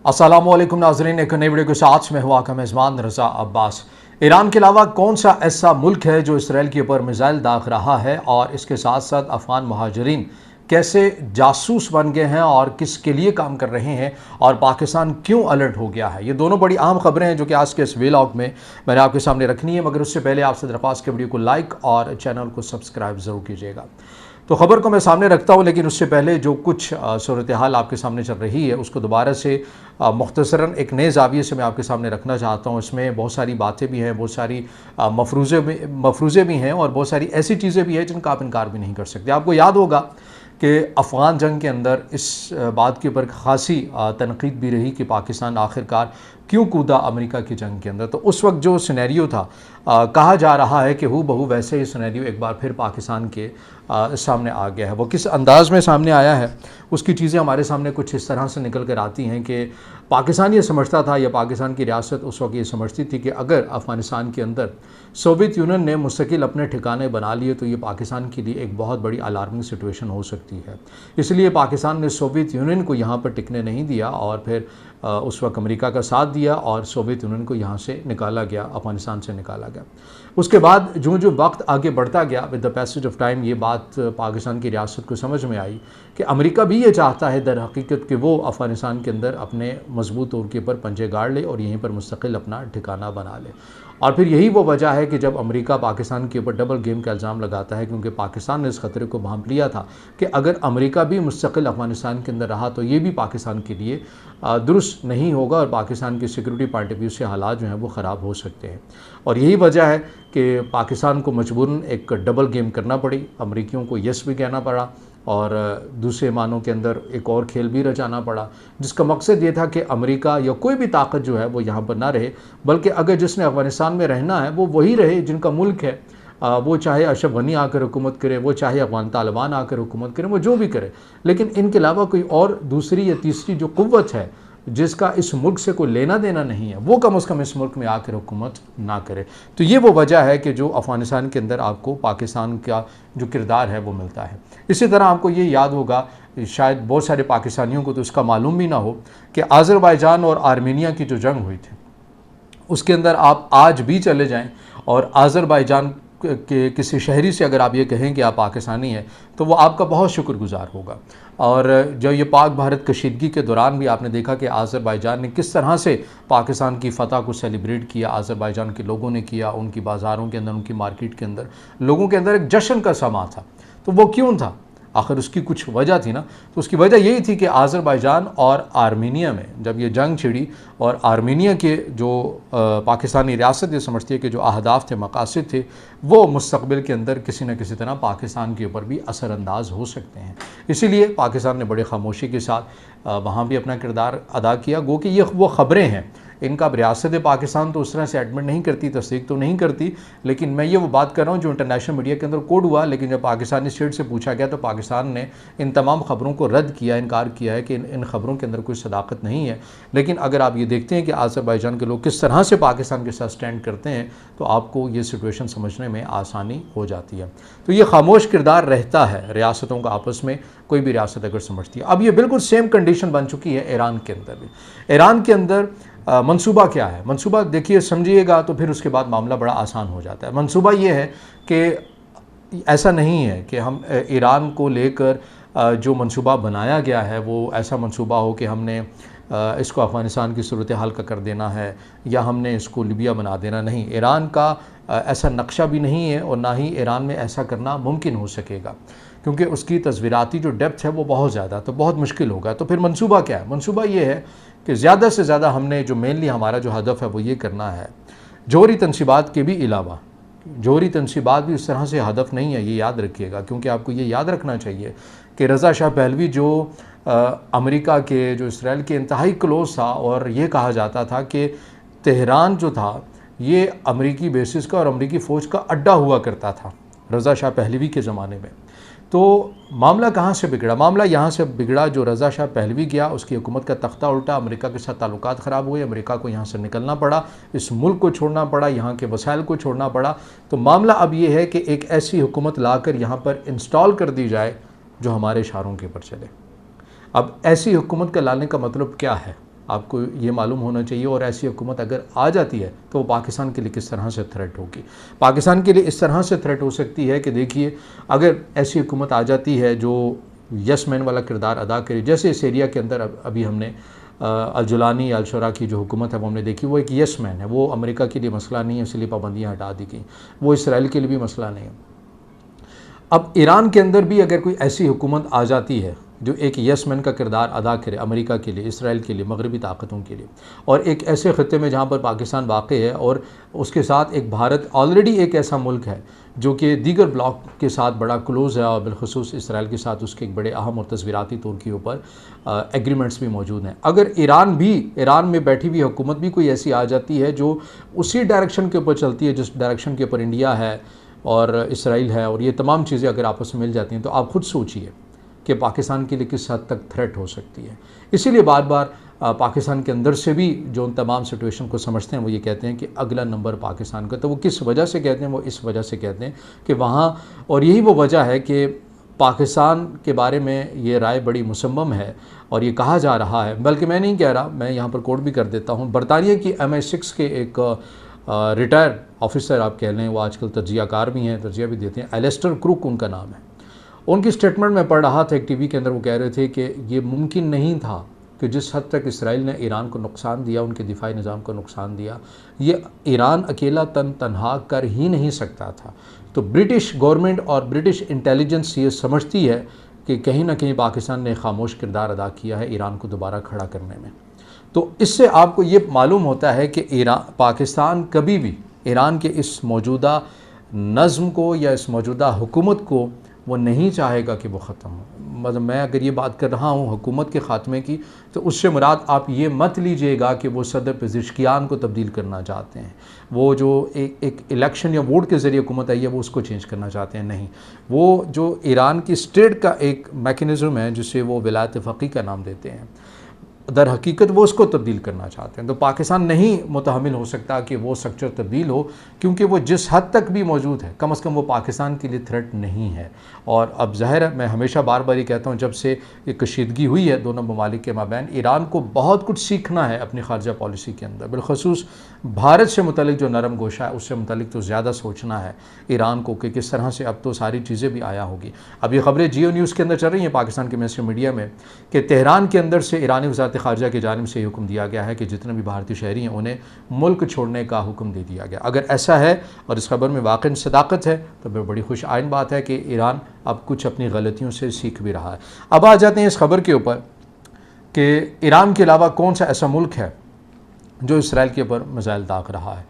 अस्सलामुअलैकुम नाज़रीन, एक नई वीडियो के साथ मैं हुआ का मेज़बान रज़ा अब्बास। ईरान के अलावा कौन सा ऐसा मुल्क है जो इसराइल के ऊपर मिसाइल दाग रहा है, और इसके साथ साथ अफ़गान महाजरीन कैसे जासूस बन गए हैं और किसके लिए काम कर रहे हैं, और पाकिस्तान क्यों अलर्ट हो गया है। ये दोनों बड़ी अहम खबरें हैं जो कि आज के इस व्लॉग में मैंने आपके सामने रखनी है। मगर उससे पहले आपसे दरख्वास्त के वीडियो को लाइक और चैनल को सब्सक्राइब ज़रूर कीजिएगा। तो ख़बर को मैं सामने रखता हूँ, लेकिन उससे पहले जो कुछ सूरत हाल आपके सामने चल रही है उसको दोबारा से मुख्तसरन एक नए ज़ाविये से मैं आपके सामने रखना चाहता हूँ। इसमें बहुत सारी बातें भी हैं, बहुत सारी मफरूज़े भी हैं, और बहुत सारी ऐसी चीज़ें भी हैं जिनका आप इनकार भी नहीं कर सकते। आपको याद होगा कि अफ़गान जंग के अंदर इस बात के ऊपर खासी तनकीद भी रही कि पाकिस्तान आखिरकार क्यों कूदा अमेरिका की जंग के अंदर। तो उस वक्त जो सिनेरियो था, कहा जा रहा है कि हू बहू वैसे ही सिनेरियो एक बार फिर पाकिस्तान के सामने आ गया है। वो किस अंदाज़ में सामने आया है उसकी चीज़ें हमारे सामने कुछ इस तरह से निकल कर आती हैं कि पाकिस्तान ये समझता था, या पाकिस्तान की रियासत उस वक्त ये समझती थी कि अगर अफ़गानिस्तान के अंदर सोवियत यूनियन ने मुस्तकिल अपने ठिकाने बना लिए तो ये पाकिस्तान के लिए एक बहुत बड़ी अलार्मिंग सिचुएशन हो सकती है। इसलिए पाकिस्तान ने सोवियत यूनियन को यहाँ पर टिकने नहीं दिया, और फिर उस वक्त अमेरिका का साथ दिया और सोवियत यूनियन को यहाँ से निकाला गया, अफ़गानिस्तान से निकाला गया। उसके बाद जो जो वक्त आगे बढ़ता गया, with the passage of time, ये बात पाकिस्तान की रियासत को समझ में आई कि अमेरिका भी ये चाहता है दर हकीकत कि वो अफ़गानिस्तान के अंदर अपने मजबूत तौर के ऊपर पंजे गाड़ ले और यहीं पर मुस्तकिल अपना ठिकाना बना ले। और फिर यही वो वजह है कि जब अमेरिका पाकिस्तान के ऊपर डबल गेम का इल्ज़ाम लगाता है, क्योंकि पाकिस्तान ने इस ख़तरे को भांप लिया था कि अगर अमेरिका भी मुस्तकिल अफ़गानिस्तान के अंदर रहा तो ये भी पाकिस्तान के लिए दुरुस्त नहीं होगा, और पाकिस्तान की सिक्योरिटी पॉइंट ऑफ व्यू से हालात जो हैं वो ख़राब हो सकते हैं। और यही वजह है कि पाकिस्तान को मजबूरन एक डबल गेम करना पड़ी, अमेरिकियों को यस भी कहना पड़ा और दूसरे मानों के अंदर एक और खेल भी रचाना पड़ा, जिसका मकसद ये था कि अमेरिका या कोई भी ताकत जो है वो यहाँ पर ना रहे, बल्कि अगर जिसने अफ़गानिस्तान में रहना है वो वही रहे जिनका मुल्क है। वो चाहे अशरफ गनी आकर हुकूमत करे, वो चाहे अफ़गान तालिबान आकर हुकूमत करे, वो जो भी करे, लेकिन इनके अलावा कोई और दूसरी या तीसरी जो कुव्वत है जिसका इस मुल्क से कोई लेना देना नहीं है, वो कम से कम इस मुल्क में आकर हुकूमत ना करे। तो ये वो वजह है कि जो अफ़गानिस्तान के अंदर आपको पाकिस्तान का जो किरदार है वो मिलता है। इसी तरह आपको ये याद होगा, शायद बहुत सारे पाकिस्तानियों को तो इसका मालूम भी ना हो, कि आज़रबाईजान और आर्मीनिया की जो जंग हुई थी उसके अंदर आप आज भी चले जाएँ और आज़रबाईजान के किसी शहरी से अगर आप ये कहें कि आप पाकिस्तानी हैं तो वो आपका बहुत शुक्रगुजार होगा। और जब ये पाक भारत कशीदगी के दौरान भी आपने देखा कि आज़रबाईजान ने किस तरह से पाकिस्तान की फ़तह को सेलिब्रेट किया, आज़रबाईजान के लोगों ने किया, उनकी बाज़ारों के अंदर, उनकी मार्केट के अंदर लोगों के अंदर एक जश्न का समा था। तो वो क्यों था? आखिर उसकी कुछ वजह थी ना। तो उसकी वजह यही थी कि आज़रबाईजान और आर्मीनिया में जब ये जंग छिड़ी, और आर्मीनिया के जो पाकिस्तानी रियासत ये समझती है कि जो अहदाफ थे, मकासद थे, वो मुस्तक़बिल के अंदर किसी न किसी तरह पाकिस्तान के ऊपर भी असरअंदाज हो सकते हैं। इसीलिए पाकिस्तान ने बड़े खामोशी के साथ वहाँ भी अपना किरदार अदा किया। गो कि ये वो ख़बरें हैं, इनका रियासत पाकिस्तान तो उस तरह से एडमिट नहीं करती, तस्दीक तो नहीं करती, लेकिन मैं ये वो बात कर रहा हूँ जो इंटरनेशनल मीडिया के अंदर कोड हुआ। लेकिन जब पाकिस्तानी स्टेट से पूछा गया तो पाकिस्तान ने इन तमाम ख़बरों को रद्द किया, इनकार किया है कि इन ख़बरों के अंदर कोई सदाकत नहीं है। लेकिन अगर आप ये देखते हैं कि आज़रबाईजान के लोग किस तरह से पाकिस्तान के साथ स्टैंड करते हैं तो आपको ये सिचुएशन समझने में आसानी हो जाती है। तो ये खामोश किरदार रहता है रियासतों का आपस में, कोई भी रियासत अगर समझती है। अब ये बिल्कुल सेम कंडीशन बन चुकी है ईरान के अंदर भी। ईरान के अंदर मंसूबा क्या है? मंसूबा देखिए, समझिएगा तो फिर उसके बाद मामला बड़ा आसान हो जाता है। मंसूबा ये है कि ऐसा नहीं है कि हम ईरान को लेकर जो मंसूबा बनाया गया है वो ऐसा मंसूबा हो कि हमने इसको अफ़गानिस्तान की सूरत हाल का कर देना है या हमने इसको लिबिया बना देना। नहीं, ईरान का ऐसा नक्शा भी नहीं है और ना ही ईरान में ऐसा करना मुमकिन हो सकेगा, क्योंकि उसकी तस्वीराती जो डेप्थ है वो बहुत ज़्यादा, तो बहुत मुश्किल होगा। तो फिर मंसूबा क्या है? मंसूबा ये है कि ज़्यादा से ज़्यादा हमने जो मेनली हमारा जो हदफ है वो ये करना है, जोहरी तनसीबात के भी अलावा, जोहरी तनसीबात भी उस तरह से हदफ नहीं है, ये याद रखिएगा। क्योंकि आपको ये याद रखना चाहिए कि रज़ा शाह पहलवी जो अमेरिका के, जो इसराइल के इंतहाई क्लोज था, और ये कहा जाता था कि तेहरान जो था ये अमेरिकी बेसिस का और अमेरिकी फ़ौज का अड्डा हुआ करता था रज़ा शाह पहलवी के ज़माने में। तो मामला कहाँ से बिगड़ा? मामला यहाँ से बिगड़ा जो रज़ा शाह पहलवी गया, उसकी हुकूमत का तख्ता उल्टा, अमेरिका के साथ ताल्लुकात ख़राब हुए, अमेरिका को यहाँ से निकलना पड़ा, इस मुल्क को छोड़ना पड़ा, यहाँ के वसाइल को छोड़ना पड़ा। तो मामला अब ये है कि एक ऐसी हुकूमत लाकर यहाँ पर इंस्टॉल कर दी जाए जो हमारे इशारों के ऊपर चले। अब ऐसी हुकूमत का लाने का मतलब क्या है? आपको ये मालूम होना चाहिए। और ऐसी हुकूमत अगर आ जाती है तो वो पाकिस्तान के लिए किस तरह से थ्रेट होगी। पाकिस्तान के लिए इस तरह से थ्रेट हो सकती है कि देखिए, अगर ऐसी हुकूमत आ जाती है जो यस मैन वाला किरदार अदा करे, जैसे सीरिया के अंदर अभी हमने अल-जुलानी अल-शुरा की जो हुकूमत है वो हमने देखी, वो एक यस मैन है, वो अमेरिका के लिए मसला नहीं है, इसलिए पाबंदियाँ हटा दी गई, वो इसराइल के लिए भी मसला नहीं है। अब ईरान के अंदर भी अगर कोई ऐसी हुकूमत आ जाती है जो एक यस मैन का किरदार अदा करे अमेरिका के लिए, इसराइल के लिए, मगरबी ताकतों के लिए, और एक ऐसे ख़त्े में जहाँ पर पाकिस्तान वाक़ है और उसके साथ एक भारत ऑलरेडी एक ऐसा मुल्क है जो कि दीगर ब्लॉक के साथ बड़ा क्लोज़ है, और बिलखुसूस इसराइल के साथ उसके एक बड़े अहम और तस्वीराती तौर के ऊपर एग्रीमेंट्स भी मौजूद हैं। अगर ईरान में बैठी हुई हुकूमत भी कोई ऐसी आ जाती है जो उसी डायरेक्शन के ऊपर चलती है जिस डायरेक्शन के ऊपर इंडिया है और इसराइल है, और ये तमाम चीज़ें अगर आपस में मिल जाती हैं, तो आप ख़ुद सोचिए कि पाकिस्तान के लिए किस हद तक थ्रेट हो सकती है। इसीलिए बार बार पाकिस्तान के अंदर से भी जो उन तमाम सिचुएशन को समझते हैं वो ये कहते हैं कि अगला नंबर पाकिस्तान का। तो वो किस वजह से कहते हैं, वो इस वजह से कहते हैं कि वहाँ, और यही वो वजह है कि पाकिस्तान के बारे में ये राय बड़ी मुसम्मम है और ये कहा जा रहा है, बल्कि मैं नहीं कह रहा, मैं यहाँ पर कोट भी कर देता हूँ। बरतानिया की MI6 के एक रिटायर ऑफिसर आप कह लें, वो आजकल तजियाकार भी हैं, तजिया भी देते हैं, एलिस्टर क्रूक उनका नाम है। उनकी स्टेटमेंट में पढ़ रहा था एक टीवी के अंदर, वो कह रहे थे कि ये मुमकिन नहीं था कि जिस हद तक इसराइल ने ईरान को नुकसान दिया, उनके दिफाई निज़ाम को नुकसान दिया, ये ईरान अकेला तनहा कर ही नहीं सकता था। तो ब्रिटिश गवर्नमेंट और ब्रिटिश इंटेलिजेंस ये समझती है कि कहीं ना कहीं पाकिस्तान ने खामोश किरदार अदा किया है ईरान को दोबारा खड़ा करने में। तो इससे आपको ये मालूम होता है कि पाकिस्तान कभी भी ईरान के इस मौजूदा नज़्म को या इस मौजूदा हुकूमत को वो नहीं चाहेगा कि वो ख़त्म हो। मतलब मैं अगर ये बात कर रहा हूँ हुकूमत के ख़ात्मे की, तो उससे मुराद आप ये मत लीजिएगा कि वो सदर पेज़ेश्कियान को तब्दील करना चाहते हैं, वो जो एक इलेक्शन या वोट के ज़रिए हुकूमत आई है वो उसको चेंज करना चाहते हैं। नहीं, वो जो ईरान की स्टेट का एक मैकेनिज़्म है जिसे वो विलायत फ़क़ीह का नाम देते हैं, दर हकीकत वो उसको तब्दील करना चाहते हैं। तो पाकिस्तान नहीं मुतहमिल हो सकता कि वो स्ट्रक्चर तब्दील हो, क्योंकि वो जिस हद तक भी मौजूद है, कम अज़ कम वो पाकिस्तान के लिए थ्रेट नहीं है। और अब ज़ाहिर है, मैं हमेशा बार बार ये कहता हूँ, जब से ये कशीदगी हुई है दोनों ममालिक के माबैन, ईरान को बहुत कुछ सीखना है अपनी खारजा पॉलिसी के अंदर। बिलखसूस भारत से मुतल्लिक जो नरम गोशा है उससे मुतल्लिक तो ज़्यादा सोचना है ईरान को कि किस तरह से अब तो सारी चीज़ें भी आया होगी। अब ये खबरें जियो न्यूज़ के अंदर चल रही हैं पाकिस्तान के मेन मीडिया में कि तेहरान के अंदर से ईरानी वज़ारत खारजा की जानिब से हुक्म दिया गया है कि जितने भी भारतीय शहरी हैं उन्हें मुल्क छोड़ने का हुक्म दे दिया गया। अगर ऐसा है और इस खबर में वाकई सदाकत है तो बड़ी खुश आइन बात है कि ईरान अब कुछ अपनी गलतियों से सीख भी रहा है। अब आ जाते हैं इस खबर के ऊपर कि ईरान के अलावा कौन सा ऐसा मुल्क है जो इसराइल के ऊपर मिसाइल दाग रहा है।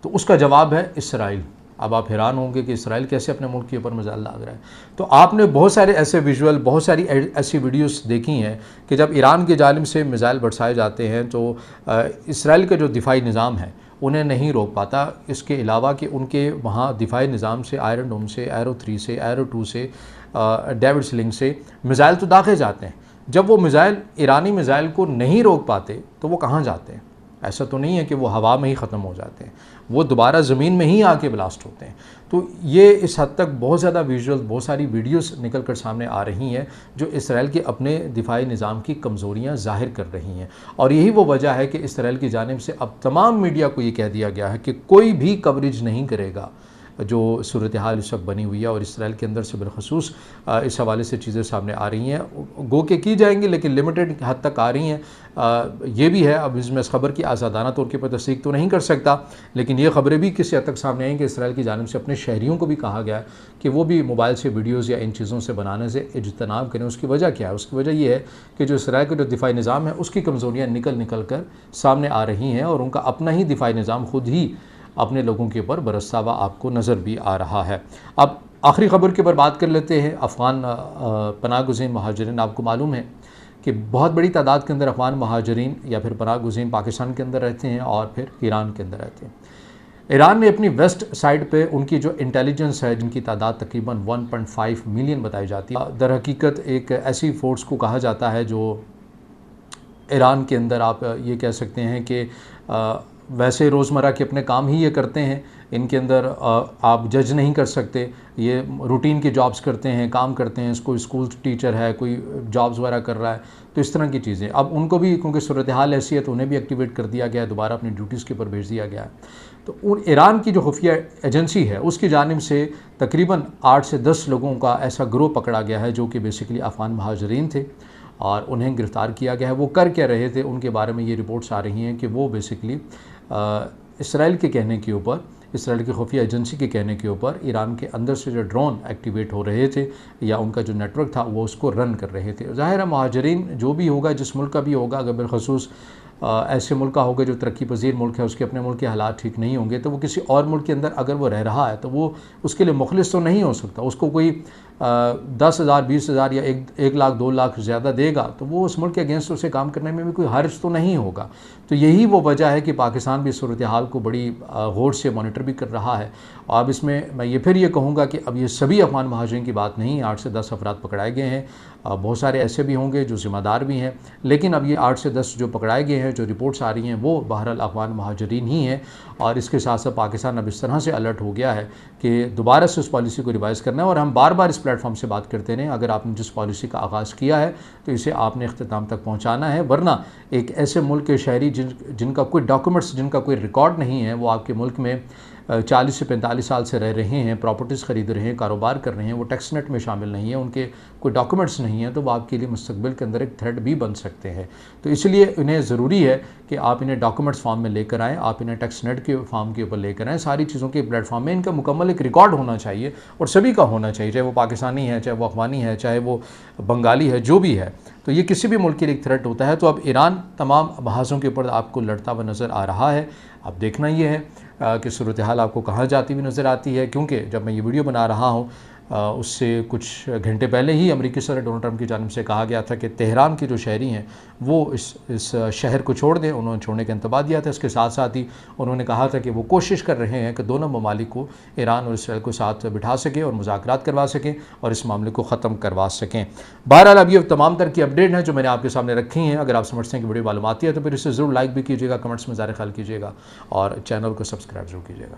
तो उसका जवाब है इसराइल। अब आप हैरान होंगे कि इसराइल कैसे अपने मुल्क के ऊपर मिसाइल दाग रहा है। तो आपने बहुत सारे ऐसे विजुअल, बहुत सारी ऐसी वीडियोस देखी हैं कि जब ईरान की जानिब से मिसाइल बरसाए जाते हैं तो इसराइल का जो दिफाई निज़ाम है उन्हें नहीं रोक पाता। इसके अलावा कि उनके वहाँ दिफाई निज़ाम से, आयरन डोम से, एरो 3 से, एरो 2 से, डेविड स्लिंग से मिसाइल तो दागे जाते हैं। जब वो मिसाइल ईरानी मिसाइल को नहीं रोक पाते तो वो कहाँ जाते हैं? ऐसा तो नहीं है कि वो हवा में ही ख़त्म हो जाते हैं, वो दोबारा ज़मीन में ही आके ब्लास्ट होते हैं। तो ये इस हद तक बहुत ज़्यादा विजुअल्स, बहुत सारी वीडियोस निकल कर सामने आ रही हैं जो इसराइल के अपने दिफाई निज़ाम की कमज़ोरियाँ ज़ाहिर कर रही हैं। और यही वो वजह है कि इसराइल की जानिब से अब तमाम मीडिया को ये कह दिया गया है कि कोई भी कवरेज नहीं करेगा जो सूरत हाल इस वक्त बनी हुई है। और इसराइल के अंदर से बिलखसूस इस हवाले से चीज़ें सामने आ रही हैं, गो के की जाएंगी लेकिन लिमिटेड हद तक आ रही हैं। ये भी है, अब इसमें इस खबर की आज़ादाना तौर के पर तस्दीक तो नहीं कर सकता, लेकिन ये खबरें भी किसी हद तक सामने आई कि इसराइल की जानिब से अपने शहरियों को भी कहा गया है कि वो भी मोबाइल से वीडियोज़ या इन चीज़ों से बनाने से इज्तनाब करें। उसकी वजह क्या है? उसकी वजह यह है कि जो इसराइल का जो दिफाई निज़ाम है उसकी कमज़ोरियाँ निकल कर सामने आ रही हैं और उनका अपना ही दिफाई निज़ाम खुद ही अपने लोगों के ऊपर बरसता हुआ आपको नज़र भी आ रहा है। अब आखिरी खबर के ऊपर बात कर लेते हैं। अफ़गान पनाह गुज़ीन महाजरीन, आपको मालूम है कि बहुत बड़ी तादाद के अंदर अफ़गान महाजरीन या फिर पनाह गुज़ीन पाकिस्तान के अंदर रहते हैं और फिर ईरान के अंदर रहते हैं। ईरान ने अपनी वेस्ट साइड पे उनकी जो इंटेलिजेंस है जिनकी तादाद तकरीबन 1.5 मिलियन बताई जाती है, दर हकीकत एक ऐसी फ़ोर्स को कहा जाता है जो ईरान के अंदर आप ये कह सकते हैं कि वैसे रोज़मर्रा के अपने काम ही ये करते हैं, इनके अंदर आप जज नहीं कर सकते। ये रूटीन के जॉब्स करते हैं, काम करते हैं, कोई स्कूल टीचर है, कोई जॉब्स वगैरह कर रहा है, तो इस तरह की चीज़ें। अब उनको भी क्योंकि सूरत हाल ऐसी है तो उन्हें भी एक्टिवेट कर दिया गया है, दोबारा अपनी ड्यूटीज़ के ऊपर भेज दिया गया है। तो ईरान की जो खुफिया एजेंसी है उसकी जानिब से तकरीबन 8 से 10 लोगों का ऐसा गिरोह पकड़ा गया है जो कि बेसिकली अफ़गान महाजरीन थे और उन्हें गिरफ़्तार किया गया है। वो कर क्या रहे थे उनके बारे में ये रिपोर्ट्स आ रही हैं कि वो बेसिकली इसराइल के कहने के ऊपर, इसराइल की खुफिया एजेंसी के कहने के ऊपर ईरान के अंदर से जो ड्रोन एक्टिवेट हो रहे थे या उनका जो नेटवर्क था वो उसको रन कर रहे थे। ज़ाहिर है महाजरीन जो भी होगा, जिस मुल्क का भी होगा, अगर बिलखसूस ऐसे मुल्क का होगा जो तरक्की पजीर मुल्क है, उसके अपने मुल्क के हालात ठीक नहीं होंगे, तो वो किसी और मुल्क के अंदर अगर वो रह रहा है तो वो उसके लिए मुखलिस तो नहीं हो सकता। उसको कोई 10,000 20,000 या 1 लाख 2 लाख ज़्यादा देगा तो वो उस मुल्क के अगेंस्ट उसे काम करने में भी कोई हर्ज तो नहीं होगा। तो यही वो वजह है कि पाकिस्तान भी सूरत हाल को बड़ी गौर से मॉनिटर भी कर रहा है। और अब इसमें मैं ये फिर ये कहूँगा कि अब ये सभी अफ़गान महाजरीन की बात नहीं, 8 से 10 अफराद पकड़ाए गए हैं। बहुत सारे ऐसे भी होंगे जो ज़िम्मेदार भी हैं, लेकिन अब ये 8 से 10 जो पकड़ाए गए हैं, जो रिपोर्ट्स आ रही हैं वो बहरहाल अफ़गान महाजरीन ही हैं। और इसके साथ साथ पाकिस्तान अब इस तरह से अलर्ट हो गया है कि दोबारा से उस पॉलिसी को रिवाइज़ करना है। और हम बार बार इस प्लेटफॉर्म से बात करते रहें, अगर आपने जिस पॉलिसी का आगाज़ किया है तो इसे आपने इख्तिताम तक पहुँचाना है, वरना एक ऐसे मुल्क के शहरी जिनका कोई डॉक्यूमेंट्स, जिनका कोई रिकॉर्ड नहीं है, वो आपके मुल्क में 40 से 45 साल से रह रहे हैं, प्रॉपर्टीज़ ख़रीद रहे हैं, कारोबार कर रहे हैं, वो टैक्स नेट में शामिल नहीं है, उनके कोई डॉक्यूमेंट्स नहीं हैं, तो वो आपके लिए मुस्तक़बिल के अंदर एक थ्रेट भी बन सकते हैं। तो इसलिए इन्हें ज़रूरी है कि आप इन्हें डॉक्यूमेंट्स फॉर्म में लेकर आएँ, आप इन्हें टैक्स नेट के फॉर्म के ऊपर लेकर आएँ। सारी चीज़ों के प्लेटफॉर्म में इनका मुकम्मल एक रिकॉर्ड होना चाहिए और सभी का होना चाहिए, चाहे वो पाकिस्तानी है, चाहे वो अफ़गानी है, चाहे वो बंगाली है, जो भी है। तो ये किसी भी मुल्क के लिए एक थ्रेट होता है। तो अब ईरान तमाम बहासों के ऊपर आपको लड़ता हुआ नज़र आ रहा है। अब देखना ये है कि सूरत हाल आपको कहाँ जाती हुई नज़र आती है, क्योंकि जब मैं ये वीडियो बना रहा हूँ उससे कुछ घंटे पहले ही अमेरिकी सदर डोनाल्ड ट्रंप की जानिब से कहा गया था कि तेहरान के जो शहरी हैं वो इस शहर को छोड़ दें। उन्होंने छोड़ने का इंतबा दिया था। इसके साथ साथ ही उन्होंने कहा था कि वो कोशिश कर रहे हैं कि दोनों ममालिक को, ईरान और इसराइल को साथ बिठा सकें और मुज़ाकरात करवा सकें और इस मामले को ख़त्म करवा सकें। बहरहाल अब ये तमाम तरह की अपडेट हैं जो मैंने आपके सामने रखी हैं। अगर आप समझते हैं कि वीडियो मालूमाती है तो फिर इसे ज़रूर लाइक भी कीजिएगा, कमेंट्स में ज़ाहिर ख्याल कीजिएगा और चैनल को सब्सक्राइब ज़रूर कीजिएगा।